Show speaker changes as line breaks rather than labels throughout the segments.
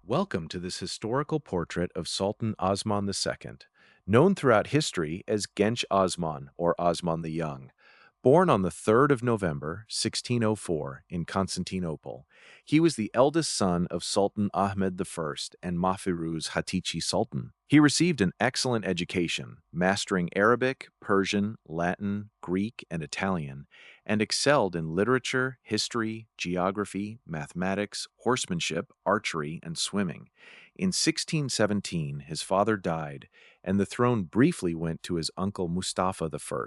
Welcome to this historical portrait of Sultan Osman II, known throughout history as Genç Osman or Osman the Young. Born on the 3rd of November, 1604, in Constantinople, he was the eldest son of Sultan Ahmed I and Mahfiruz Hatice Sultan. He received an excellent education, mastering Arabic, Persian, Latin, Greek, and Italian, and excelled in literature, history, geography, mathematics, horsemanship, archery, and swimming. In 1617, his father died, and the throne briefly went to his uncle Mustafa I.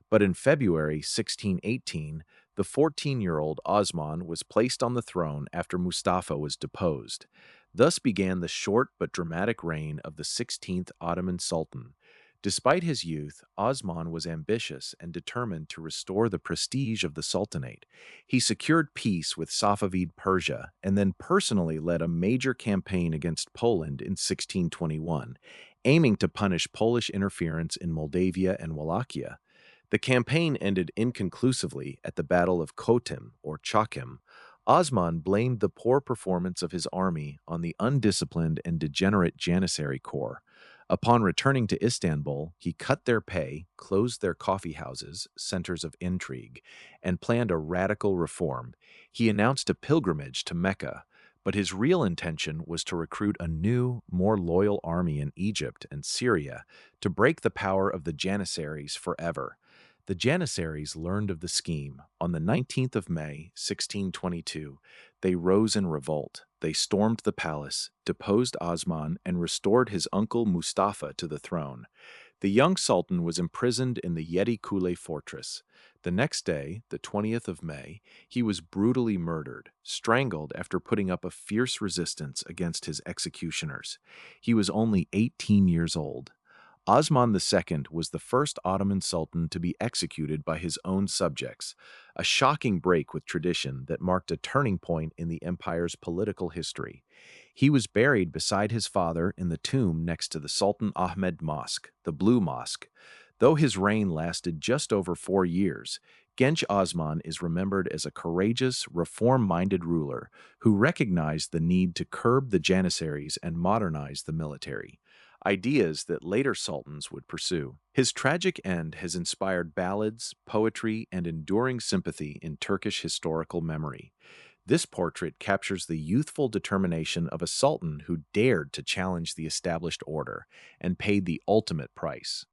But in February 1618, the 14-year-old Osman was placed on the throne after Mustafa was deposed. Thus began the short but dramatic reign of the 16th Ottoman Sultan. Despite his youth, Osman was ambitious and determined to restore the prestige of the Sultanate. He secured peace with Safavid Persia and then personally led a major campaign against Poland in 1621, aiming to punish Polish interference in Moldavia and Wallachia. The campaign ended inconclusively at the Battle of Khotim, or Chocim. Osman blamed the poor performance of his army on the undisciplined and degenerate Janissary Corps. Upon returning to Istanbul, he cut their pay, closed their coffee houses, centers of intrigue, and planned a radical reform. He announced a pilgrimage to Mecca, but his real intention was to recruit a new, more loyal army in Egypt and Syria to break the power of the Janissaries forever. The Janissaries learned of the scheme. On the 19th of May, 1622, they rose in revolt. They stormed the palace, deposed Osman, and restored his uncle Mustafa to the throne. The young sultan was imprisoned in the Yedi Kule fortress. The next day, the 20th of May, he was brutally murdered, strangled after putting up a fierce resistance against his executioners. He was only 18 years old. Osman II was the first Ottoman sultan to be executed by his own subjects, a shocking break with tradition that marked a turning point in the empire's political history. He was buried beside his father in the tomb next to the Sultan Ahmed Mosque, the Blue Mosque. Though his reign lasted just over 4 years, Genç Osman is remembered as a courageous, reform-minded ruler who recognized the need to curb the Janissaries and modernize the military, ideas that later sultans would pursue. His tragic end has inspired ballads, poetry, and enduring sympathy in Turkish historical memory. This portrait captures the youthful determination of a sultan who dared to challenge the established order and paid the ultimate price.